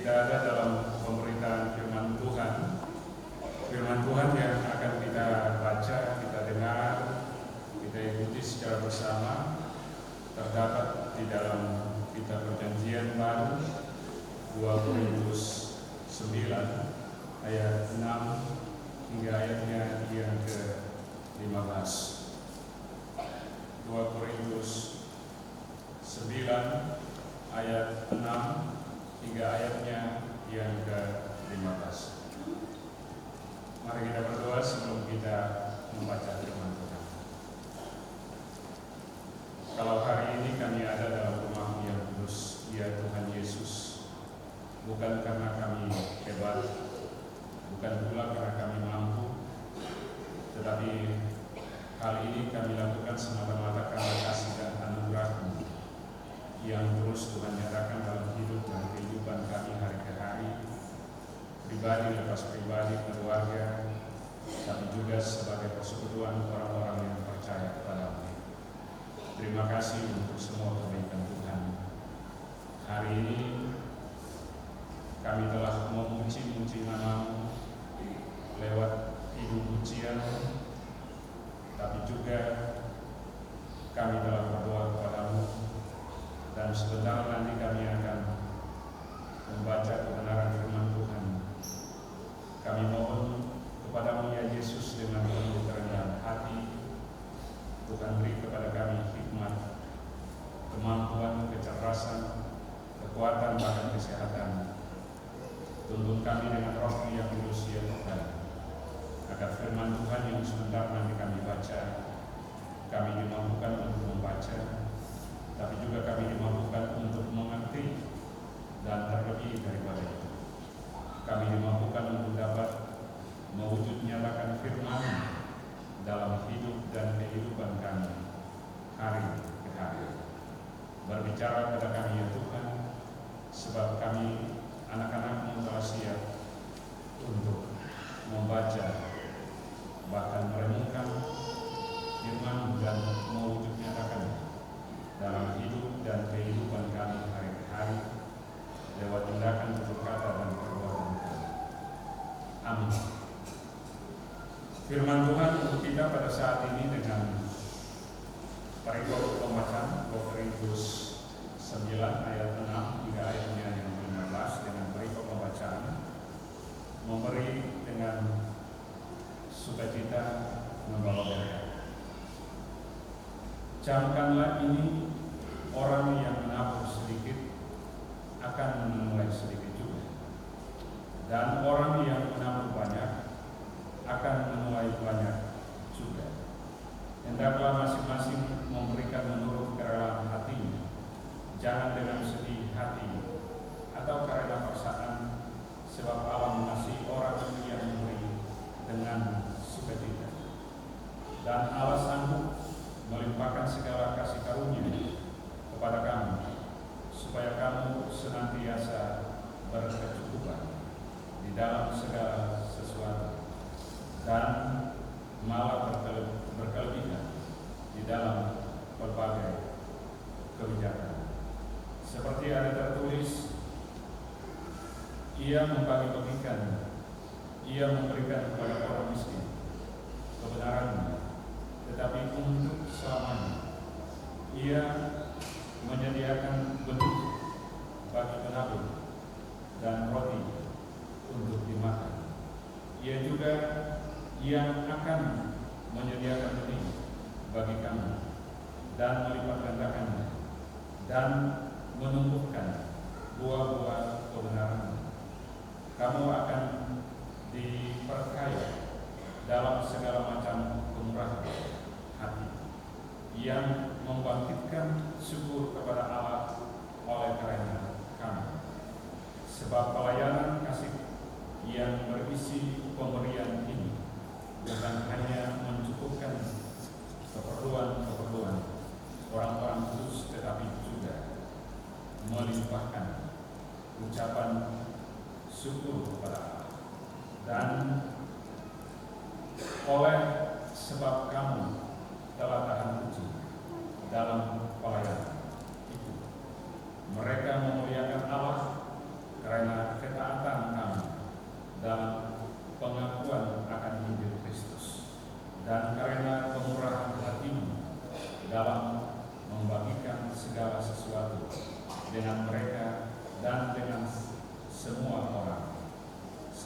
kita ada dalam pemberitaan firman Tuhan. Firman Tuhan yang akan kita baca, kita dengar, kita ikuti secara bersama terdapat di dalam kitab Perjanjian Baru 2 Korintus 9 ayat 6 hingga ayatnya yang ke-15. 2 Korintus 9 ayat 6 hingga ayatnya yang ke-15. Mari kita berdoa sebelum kita membaca firman Tuhan. Kalau hari ini kami ada dalam rumah yang kudus, ya Tuhan Yesus, bukan karena kami hebat, bukan pula karena kami mampu, tetapi hal ini kami lakukan semata-mata karena kasih dan anugerah-Mu yang terus Tuhan nyatakan dalam hidup dan kehidupan kami hari ke hari, pribadi lepas pribadi, keluarga, tapi juga sebagai persekutuan orang-orang yang percaya kepada-Mu. Terima kasih untuk semua kebaikan Tuhan. Hari ini kami telah memuji-muji nama-Mu lewat hidup pujian, tapi juga kami telah berdoa kepada-Mu, dan sebentar nanti kami akan membaca kebenaran firman Tuhan. Kami mohon kepada-Mu ya Yesus dengan penuh kerendahan hati, Tuhan beri kepada kami hikmat, kemampuan, kecerdasan, kekuatan, bahkan kesehatan. Tuntun kami dengan Roh-Mu yang kudus ya Tuhan, agar firman Tuhan yang sebentar nanti kami baca, kami dimampukan untuk membaca, tapi juga kami dimampukan untuk mengerti, dan terlebih daripada itu, kami dimampukan untuk dapat mewujud nyatakan firman dalam hidup dan kehidupan kami hari ke hari. Berbicara kepada kami ya Tuhan, sebab kami anak-anak-Mu telah siap untuk membaca, bahkan merenungkan firman dan mewujud nyatakan dalam hidup dan kehidupan kami hari ke hari lewat tindakan, berkata dan perbuatan kami. Amin. Firman Tuhan untuk kita pada saat ini dengan perikop pembacaan 2 Korintus 9 ayat 6 hingga ayatnya yang ke-15 dengan perikop pembacaan memberi dengan sukacita membawa berkat. Camkanlah ini, orang yang menabur sedikit akan menuai sedikit juga, dan orang yang menabur banyak akan menuai banyak juga. Hendaklah masing-masing memberikan menurut kerelaan hatinya, jangan dengan sedih hati atau karena paksaan, sebab Allah mengasihi orang yang memberi dengan sukacita. Dan Allah sanggup melimpahkan segala kasih karunia kepada kamu, supaya kamu senantiasa berkecukupan di dalam segala sesuatu, dan malah berkelebihan di dalam berbagai kebijakan. Seperti ada tertulis, Ia membagi-bagikan, Ia memberikan kepada orang miskin kebenarannya, tetapi untuk selamanya. Ia menyediakan benih bagi penabur dan roti untuk dimakan. Ia juga yang akan menyediakan benih bagi kamu dan melipat gandakannya dan menumbuhkan buah-buah kebenaran. Kamu akan diperkaya dalam segala macam kemurahan hati, yang membangkitkan syukur kepada Allah oleh karena kamu. Sebab pelayanan kasih yang berisi pemberian ini bukan hanya mencukupkan keperluan orang-orang kudus, tetapi juga melimpahkan ucapan syukur kepada Allah. Dan oleh sebab kamu telah tahan uji dalam pelayanan itu, mereka memuliakan Allah karena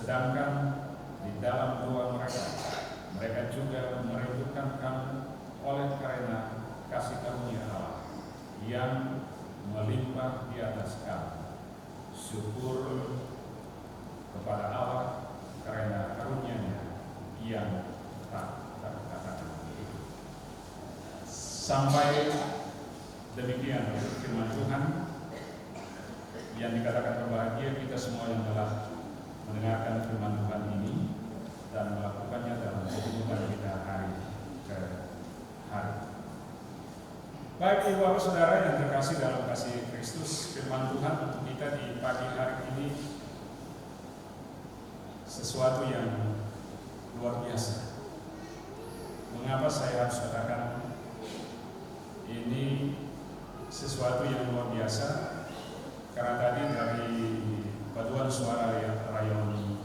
sedangkan di dalam doa mereka juga merindukan kamu oleh karena kasih karunia Allah yang melimpah di atas kamu. Syukur kepada Allah karena karunia-Nya yang tak terkatakan. Sampai demikian firman Tuhan yang dikatakan berbahagia kita semua yang telah mendengarkan firman Tuhan ini dan melakukannya dalam kehidupan kita hari ke hari. Baik Ibu Bapak Saudara yang terkasih dalam kasih Kristus, firman Tuhan untuk kita di pagi hari ini sesuatu yang luar biasa. Mengapa saya harus katakan ini sesuatu yang luar biasa? Karena tadi dari paduan suara yang rayon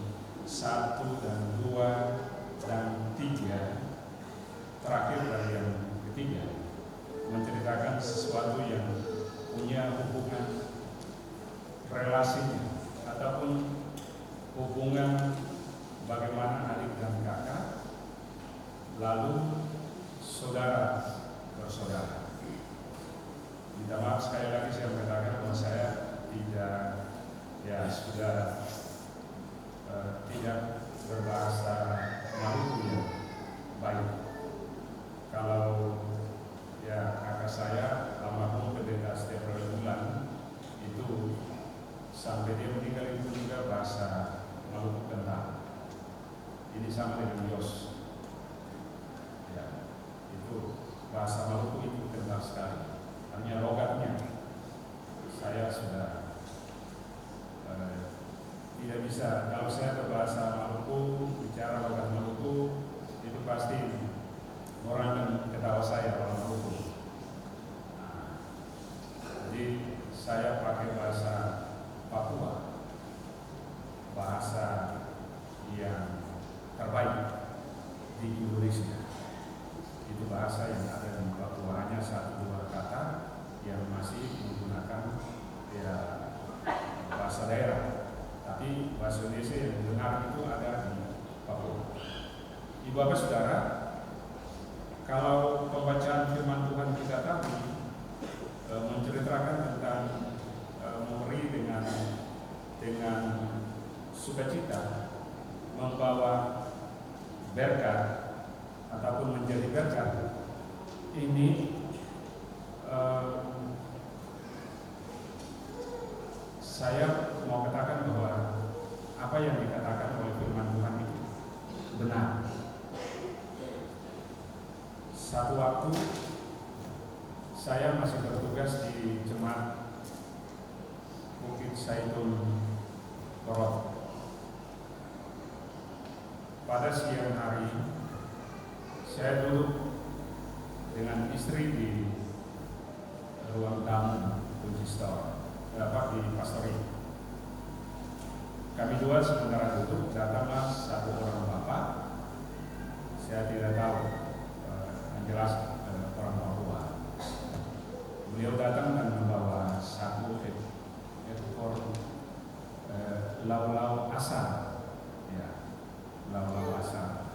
1 dan 2 dan 3, terakhir dari yang ketiga, menceritakan sesuatu yang punya hubungan relasinya ataupun hubungan bagaimana adik dan kakak, lalu saudara bersaudara. Minta maaf sekali lagi saya mengatakan bahwa saya tidak berbahasa Maluku yang baik. Kalau kakak saya almarhum pendeta setiap bulan itu sampai dia meninggal itu juga bahasa Maluku kental. Ini sama dengan Yos. Ya, itu bahasa Maluku itu kental sekali. Hanya logatnya saya sudah tidak bisa. Kalau saya berbahasa Maluku, bicara logat Maluku, itu pasti orang akan ketawa saya orang Maluku. Jadi saya pakai bahasa Papua, bahasa yang terbaik di Indonesia. Itu bahasa yang ada di Papua, hanya 1-2 kata yang masih menggunakan bahasa daerah. Tapi bahasa Indonesia yang benar itu ada di Papua. Ibu Bapak Saudara, kalau pembacaan firman Tuhan kita tadi menceritakan tentang memberi dengan sukacita, membawa berkat ataupun menjadi berkat, ini saya mau katakan bahwa apa yang dikatakan oleh firman Tuhan itu benar. Satu waktu saya masih bertugas di jemaat Bukit Saitun Korot. Pada siang hari saya duduk dengan istri di ruang tamu konsistor di pastori. Kami dua sementara duduk, datanglah satu orang bapak, saya tidak tahu yang jelas orang Papua. Beliau datang dan membawa satu ekor lau-lau asar, lau-lau asar.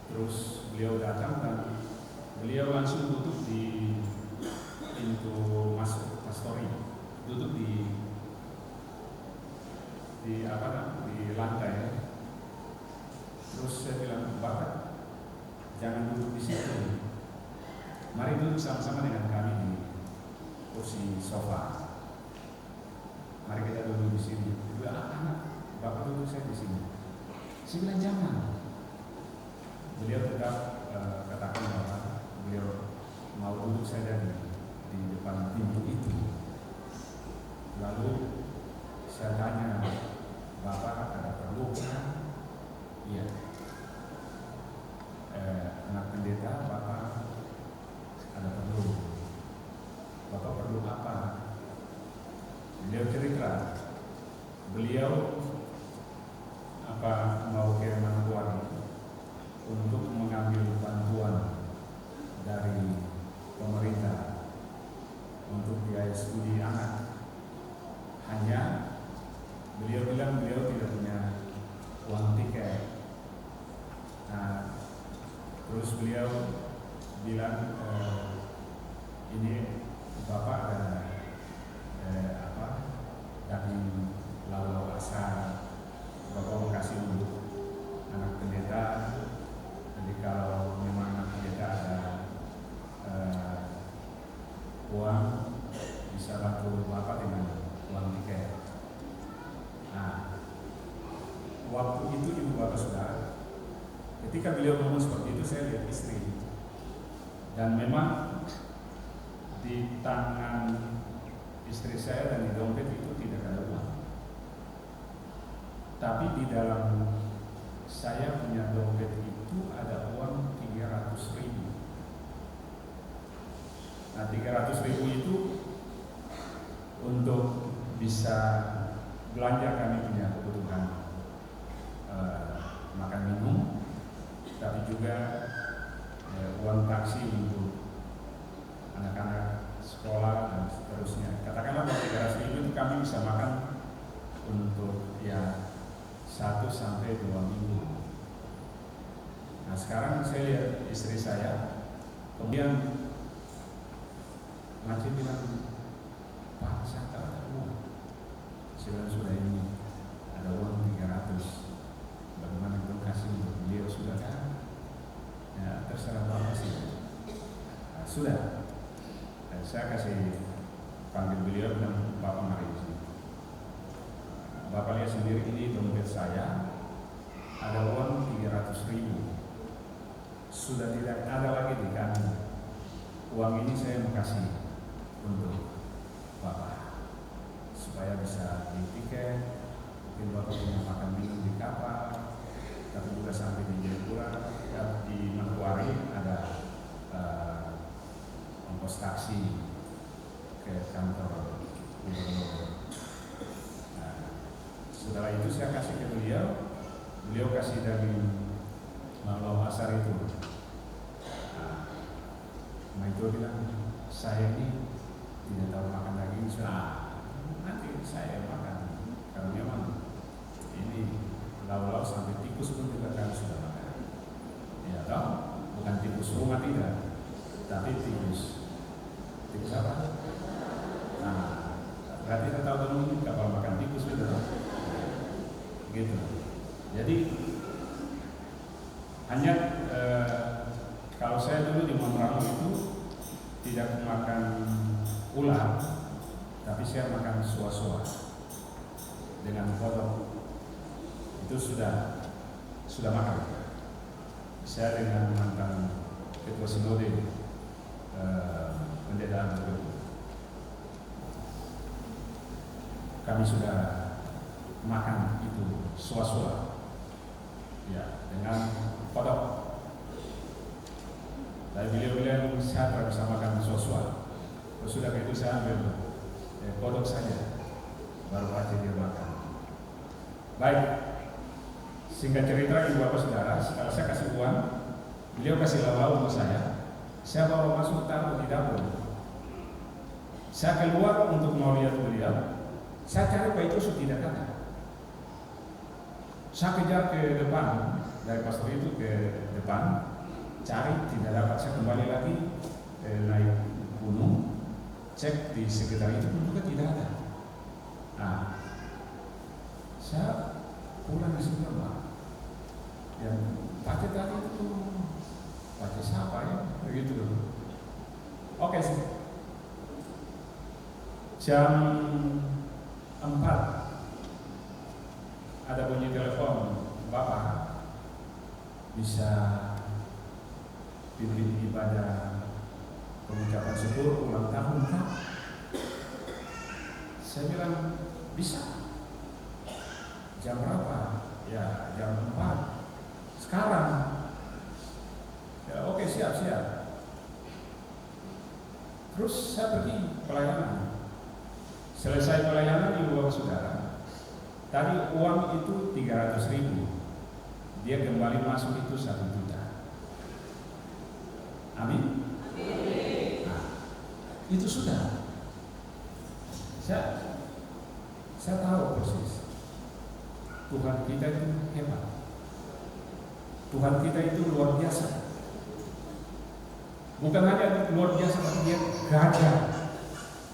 Terus beliau datang dan beliau langsung duduk di pintu masuk pastori, duduk di lantai. Terus saya bilang, Bapak jangan duduk di situ, mari duduk sama-sama dengan kami di kursi sofa. Mari kita duduk di sini. Dia bilang, anak, Bapak duduk saya di sini. Saya bilang jangan. Beliau tetap katakan bahwa beliau mau duduk saja di depan pintu itu. Lalu saya tanya, Bapak ada perlu? Iya. Anak pendeta, Bapak ada perlu. Bapak perlu apa? Beliau cerita, beliau mau ke Manokwari untuk mengambil bantuan dari pemerintah untuk biaya studi anak. Hanya beliau bilang beliau tidak punya terus beliau bilang ini Bapak ada daging lauk asar, Bapak mau kasih untuk anak pendeta. Jadi kalau memang anak pendeta ada uang, bisa bantu Bapak dengan uang tiket. Nah, waktu itu Ibu Bapak Saudara, ketika beliau ngomong seperti itu, saya lihat istri, dan memang di tangan istri saya dan di dompet itu tidak ada uang. Tapi di dalam saya punya dompet itu ada uang 300.000. Nah, 300.000 itu untuk bisa belanja kami punya kebutuhan makan minum, tapi juga uang taksi untuk anak-anak sekolah dan seterusnya. Katakanlah 300.000 itu kami bisa makan untuk 1 sampai 2 minggu. Nah, sekarang saya lihat istri saya, kemudian masih bilang, Pak, saya tak ada uang. Saya sudah ini ada uang 300. Bagaimana itu kasih untuk beliau, sudah kan? Ya, terserah Bapak sih. Nah, sudah. Saya kasih panggil beliau dan Bapak mari di sini. Bapak lihat sendiri, ini dompet saya ada uang 300.000. Sudah tidak ada lagi di kami. Uang ini saya mau kasih untuk Bapak supaya bisa beli tiket, mungkin Bapak punya makan minum di kapal, tapi juga sampai di Jayapura, di Manokwari ada ongkos taksi ke kantor gubernur. Nah, setelah itu saya kasih ke beliau kasih daging lauk asar itu. Nah, itu bilang, saya ini tidak tahu makan daging, nanti saya makan. Kalau memang ini lauk sampai tikus pun juga kan sudah makan. Ya tahu, bukan tikus rumah tidak, tapi tikus apa? Nah, berarti kita tahu dulu kapal makan tikus gitu. Gitu. Jadi hanya kalau saya dulu di Mamrang itu tidak makan ular, tapi saya makan suah-suah dengan kodok. Itu sudah makan. Saya dengan mantan ketua sinode pendeta Bogor, kami sudah makan itu suah-suah, ya, dengan kodok. Tapi beliau bilang saya tidak bisa makan suah-suah. Sudah itu saya ambil kodok saja, baru aja dia makan. Baik, singkat cerita Ibu Bapak Saudara, setelah saya kasih uang, beliau kasih lauk untuk saya bawa masuk taruh di dapur. Saya keluar untuk mau lihat beliau, saya cari Pak itu tidak ada. Saya kejar ke depan, dari pastor itu ke depan, cari tidak dapat. Saya kembali lagi naik gunung, cek di sekitar itu pun juga tidak ada. Nah, saya pulang di sini, Pak. Yang pakai tadi itu pakai siapa ya? Begitu. Oke, jam 4 ada bunyi telepon, Bapak bisa pimpin ibadah pengucapan syukur ulang tahun Pak? Saya bilang bisa. Jam berapa? Ya jam 4 sekarang. Ya oke, siap. Terus saya pergi pelayanan. Selesai pelayanan Ibu Bapak Saudara, tadi uang itu 300.000, dia kembali masuk itu 1 juta. Amin. Nah, itu sudah. Saya tahu persis. Tuhan kita itu hebat. Tuhan kita itu luar biasa. Bukan hanya luar biasa, tapi dia gagah,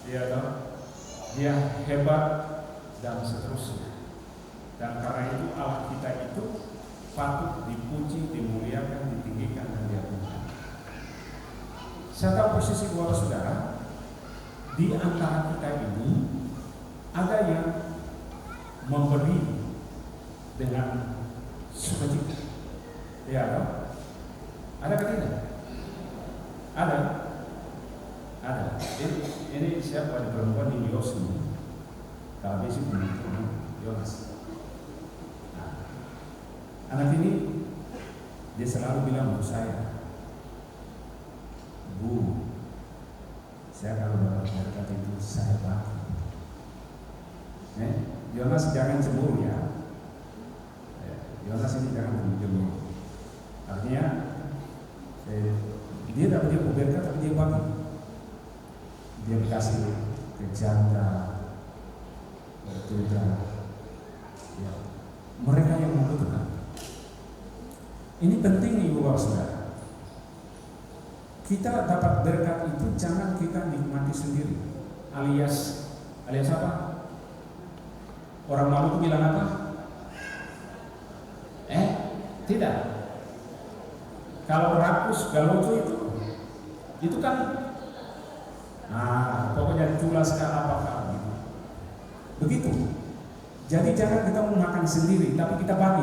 dia dia hebat dan seterusnya. Dan karena itu Allah kita itu patut dipuji, dimuliakan, ditinggikan dan diagungkan. Saya tahu posisi saudara di antara kita ini ada yang memberi dengan sukacita. Ya, ada ke tidak? Ada. Ini siapa di perempuan di Yos ini? Kalau basic Yonas. Nah, anak ini dia selalu bilang untuk saya, Bu, saya kalau dapat berkat itu saya bagi. Yonas jangan cemburu ya. Yonas ini jangan cemburu. Artinya dia tidak punya berkat tapi dia bagi. Dia kasih ke janda, bertuda, ya, mereka yang membutuhkan. Ini penting ibu bapak saudara. Kita dapat berkat itu jangan kita nikmati sendiri. Alias apa? Orang Maluku bilang apa? Tidak. Kalau rakus, galojo itu kan, pokoknya tulas ke apa gitu. Begitu. Jadi jangan kita memakan sendiri, tapi kita bagi.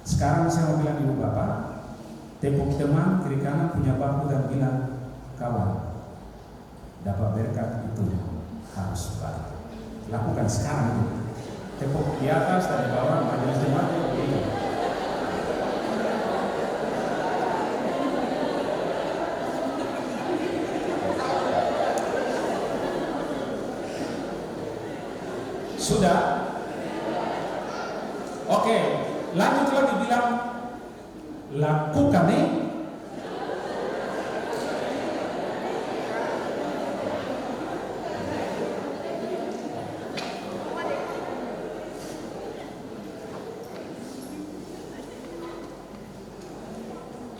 Sekarang saya mau bilang ibu bapak, tepuk teman kiri kanan punya bangku dan bilang, kawan, dapat berkat itu harus bagi. Lakukan sekarang ini. Tepuk di atas dan di bawah, majelis jemaat begitu. Sudah? Oke, lanjut lagi bilang lakukan nih.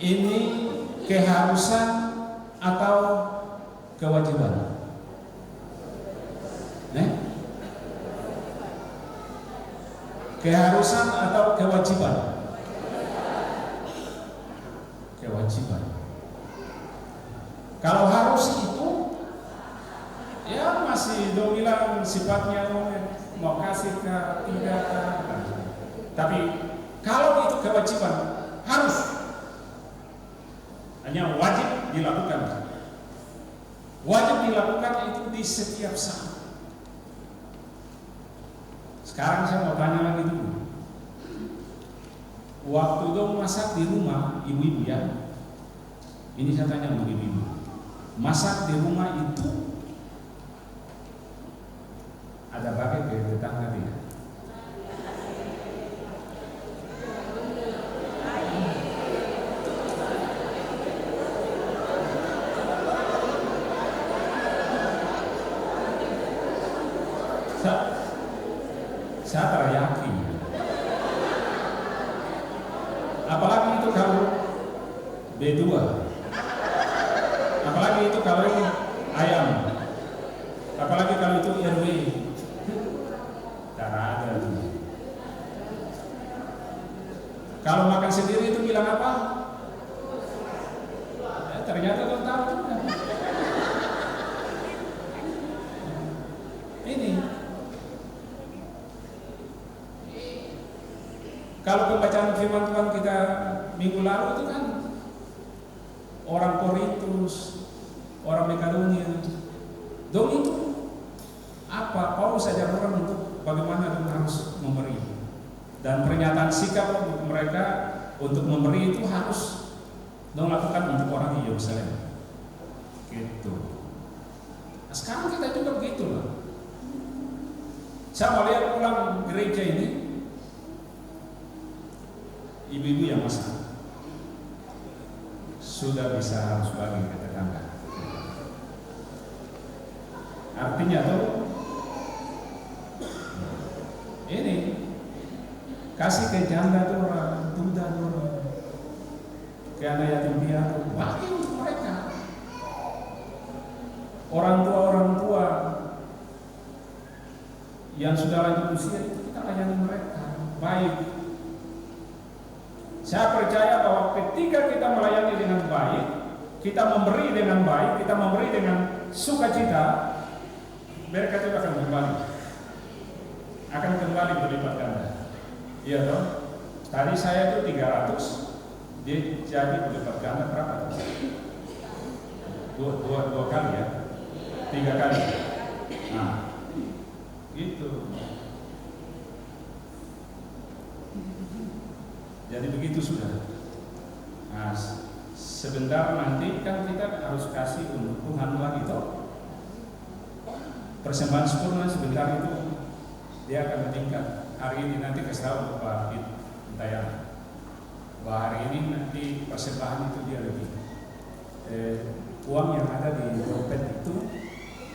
Ini keharusan atau kewajiban? Keharusan atau kewajiban? Kewajiban. Kalau harus itu, ya masih bilang sifatnya mau kasih ke tidak. Tapi kalau itu kewajiban, harus. Hanya wajib dilakukan. Wajib dilakukan itu di setiap saat. Sekarang saya mau tanya lagi dulu. Waktu dong masak di rumah, ibu-ibu ya. Ini saya tanya untuk ibu-ibu. Masak di rumah itu ada pakai ke tetangga tidak? Saya teryakin. Apalagi itu kalau B2. Apalagi itu kalau ayam. Apalagi kalau itu RW. Cara ada. Kalau makan sendiri itu bilang apa? Ternyata lo tahu juga. Ini. Kalau pembacaan firman Tuhan kita minggu lalu itu kan orang Korintus, orang Makedonia, dong itu apa? Paulus ajar orang untuk bagaimana dong harus memberi, dan pernyataan sikap untuk mereka untuk memberi itu harus dong lakukan untuk orang di Yerusalem. Gitu. Nah, sekarang kita juga begitu lah. Saya mau lihat pulang gereja ini. Ibu-ibu yang masak sudah bisa harus bagi ke tetangga. Artinya tuh ini kasih ke janda tuh orang, duda tuh orang, ke anak yatim piatu, bagi untuk mereka. orang tua yang sudah lanjut usia itu kita layani mereka baik. Saya percaya bahwa ketika kita melayani dengan baik, kita memberi dengan baik, kita memberi dengan sukacita, berkat itu akan kembali berlipat ganda. Iya toh? Tadi saya itu 300, dia jadi berlipat ganda berapa? Dua kali ya, 3 kali. Nah, gitu. Jadi begitu sudah. Nah, sebentar nanti kan kita harus kasih untuk Tuhan lagi toh. Persembahan sempurna sebentar itu dia akan meningkat. Hari ini nanti kasih tahu Pak Intayana bahwa hari ini nanti persembahan itu dia lebih uang yang ada di dompet itu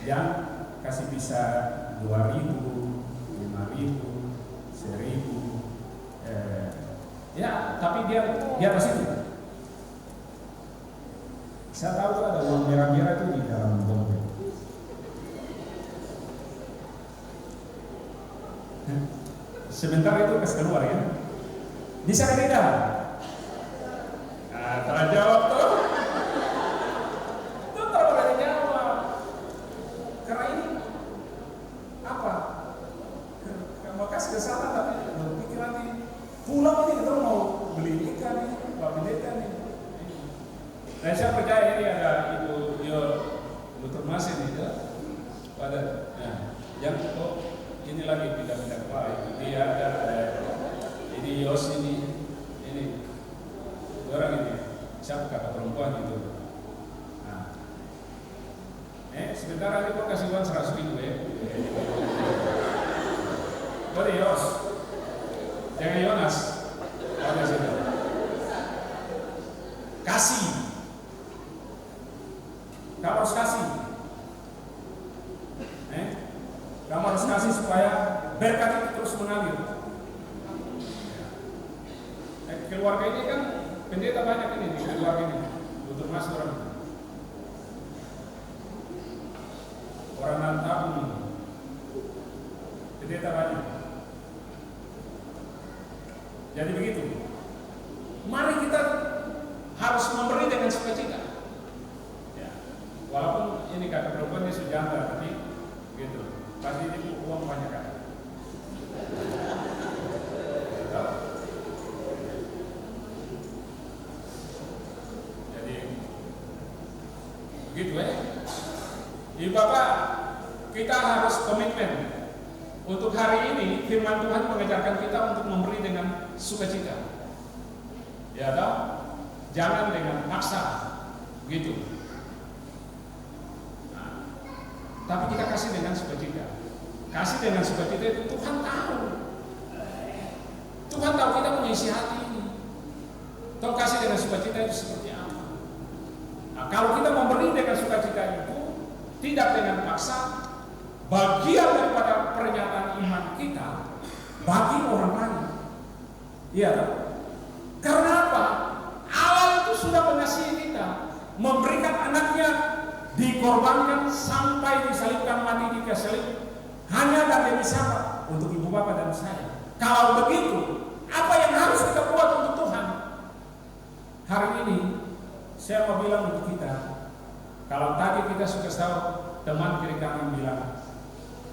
yang kasih bisa 2.000, 5.000, 1.000. Ya, tapi dia di atas itu. Saya tahu tuh ada uang merah-merah itu di dalam dompet. Sebentar itu kasih keluar ya. Bisa kan tidak? Nah, terjawab tuh. Tuh terjawab. Karena ini apa? Kamu kasih ke sana tapi pikir nanti pulang ini kita mau beli ikan nih, babi ikan nih. Dan saya percaya ini ada Ibu Dr. Masin itu pada yang ini lagi pindah-pindah kepala itu dia ada ini Yos ini orang ini siapa kakak perempuan itu. Nah, sebentar lagi kok kasih uang 100.000 ya. Boleh Yos. Jangan Yonas, ada situ. Kasih, kamu harus kasih. Kamu harus kasih supaya berkat itu terus mengalir. Keluarga ini kan pendeta banyak ini di keluarga ini, untuk mas orang Nantabun ini, pendeta banyak. Jadi begitu. Mari kita harus memberi dengan sukacita. Ya. Walaupun ini kakak perempuan dia sudah janda, tapi gitu. Pasti ini uang banyak kan. Jadi begitu ya. Ibu Bapak, kita harus komitmen. Untuk hari ini firman Tuhan mengajarkan kita untuk memberi dengan sukacita. Ya toh? Jangan dengan paksa. Gitu. Nah, tapi kita kasih dengan sukacita. Kasih dengan sukacita itu Tuhan tahu. Tuhan tahu kita punya isi hati ini. Toh kasih dengan sukacita itu seperti apa? Nah, kalau kita memberi dengan sukacita itu tidak dengan paksa, bagian daripada pernyataan iman kita bagi orang lain. Iya tak? Karena apa? Allah itu sudah mengasihi kita, memberikan anaknya, dikorbankan sampai disalibkan mati di kayu salib hanya dan demi siapa? Untuk ibu bapak dan saya. Kalau begitu, apa yang harus kita buat untuk Tuhan? Hari ini saya mau bilang untuk kita, kalau tadi kita suka tahu teman kiri kanan bilang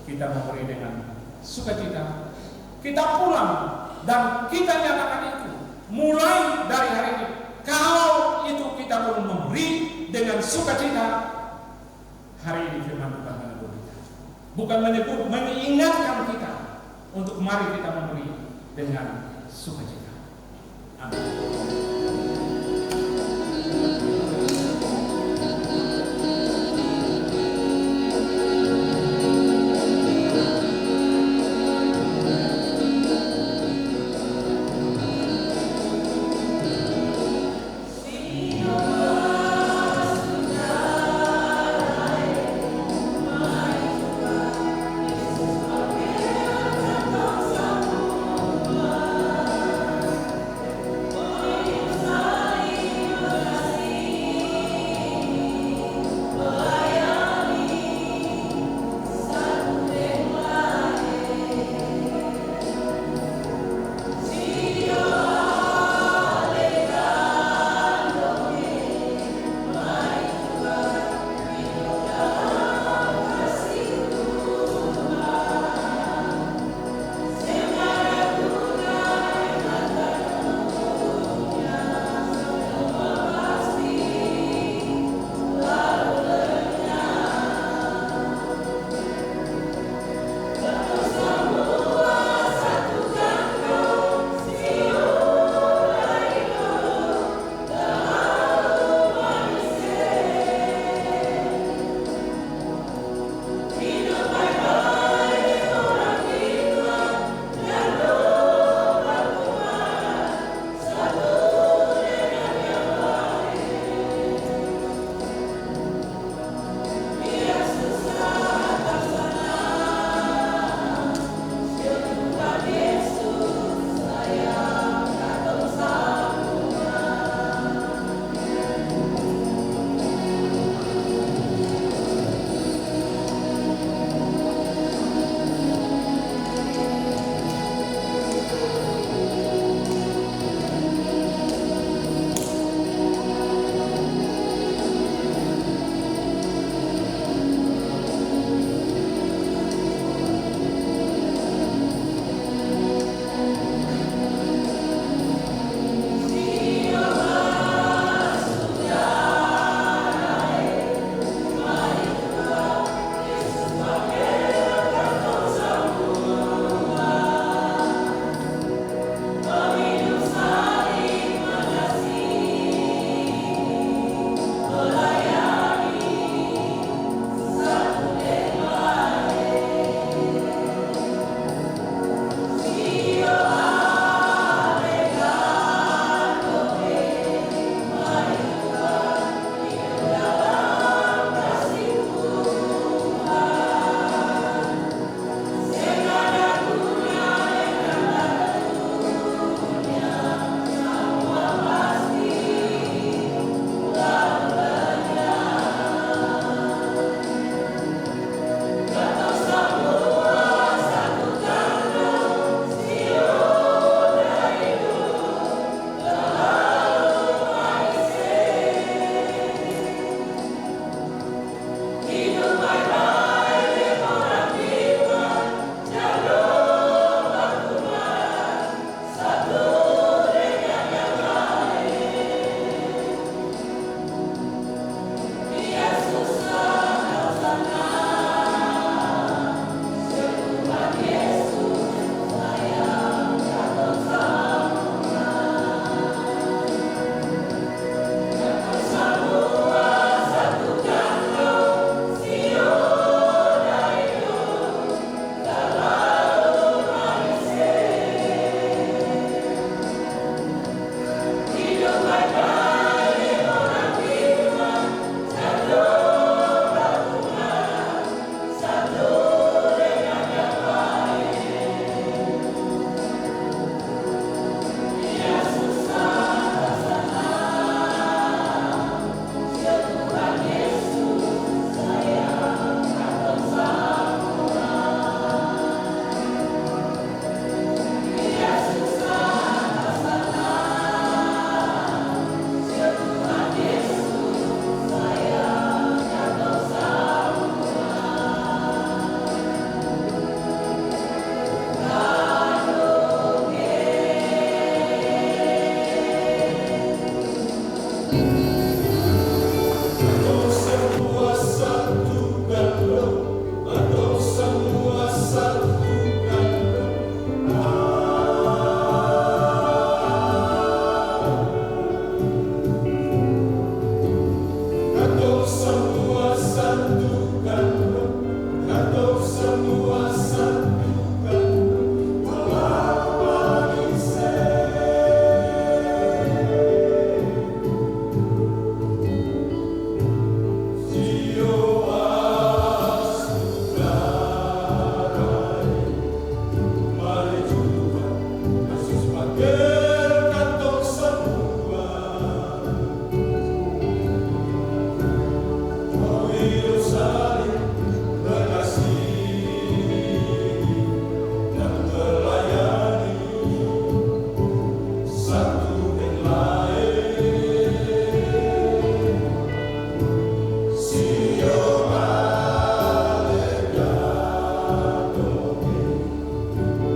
kita memberi dengan sukacita, kita pulang dan kita nyatakan itu mulai dari hari ini. Kalau itu kita belum memberi dengan sukacita, hari ini firman Tuhan menegur kita, bukan menegur, mengingatkan kita untuk mari kita memberi dengan sukacita. Amin.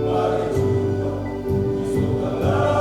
Mari jumpa di surga.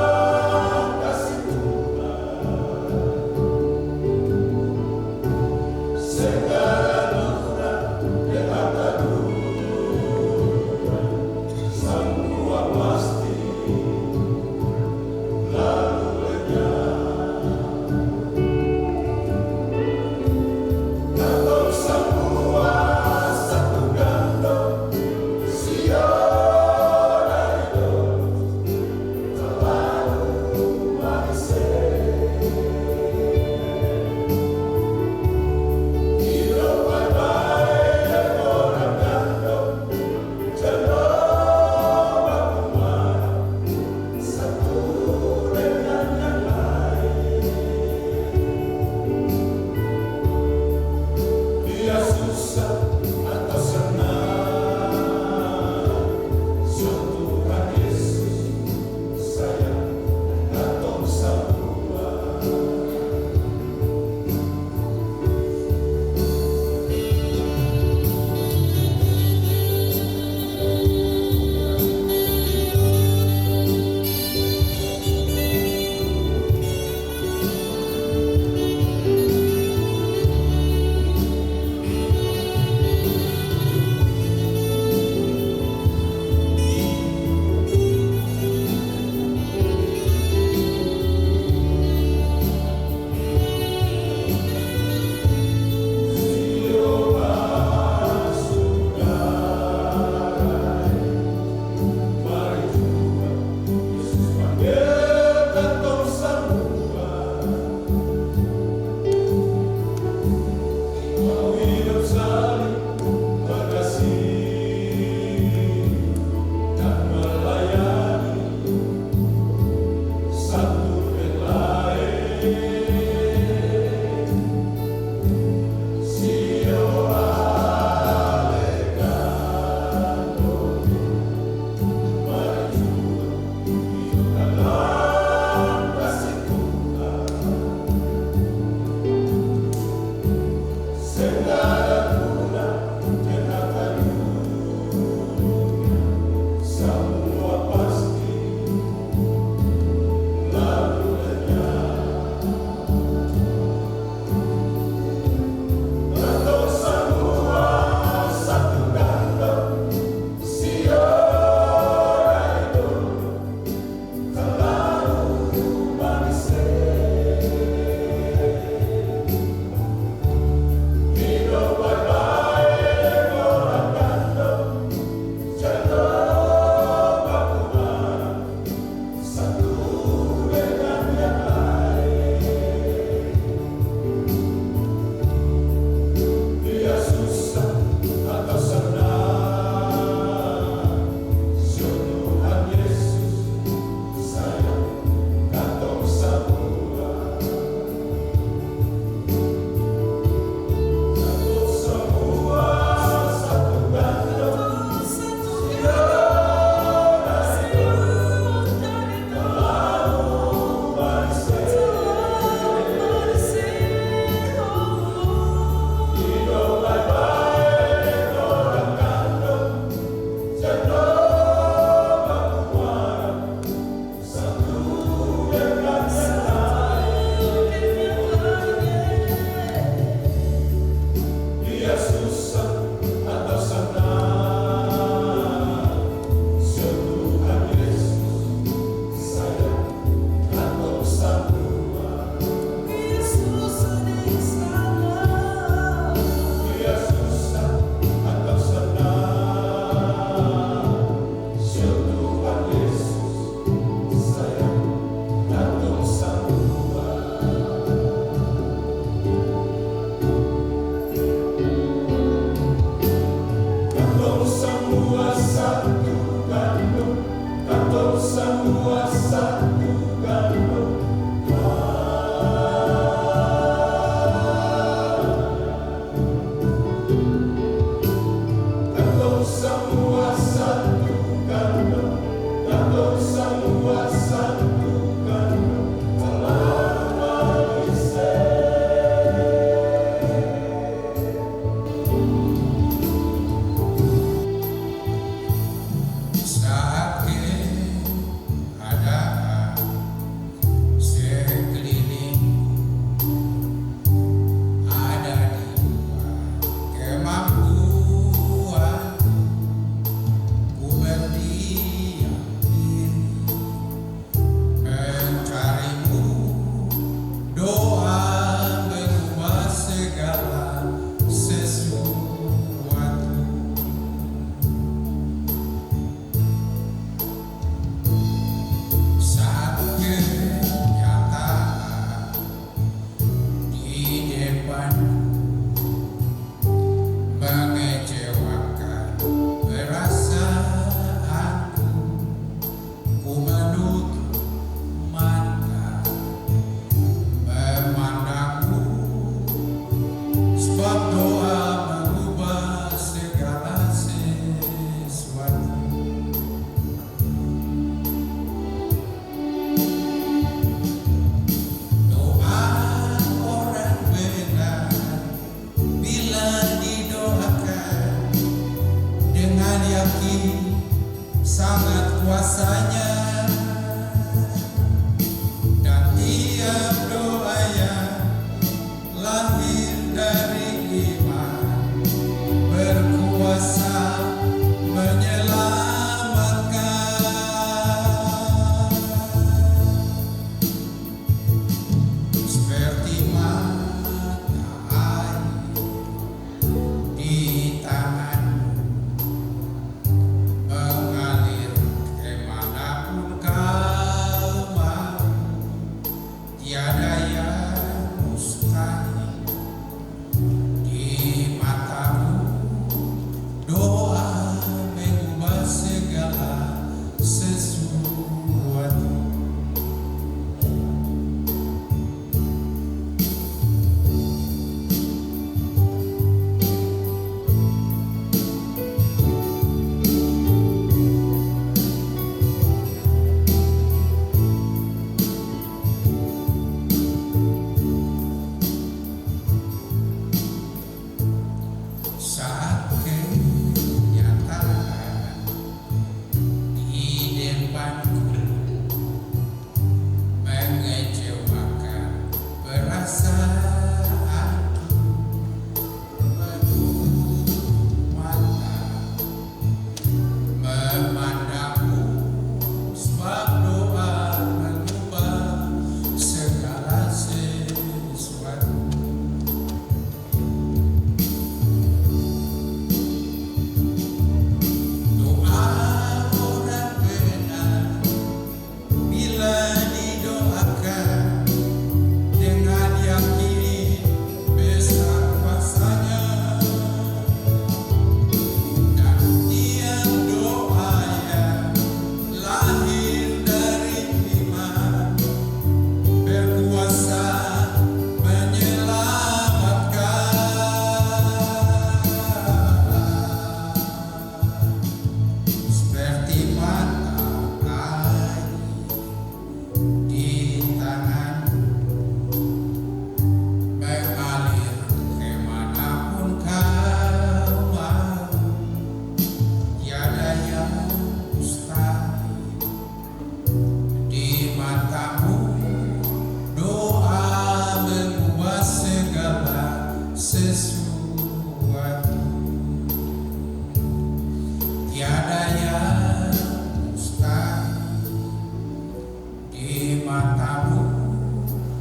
matamu,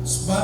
sebab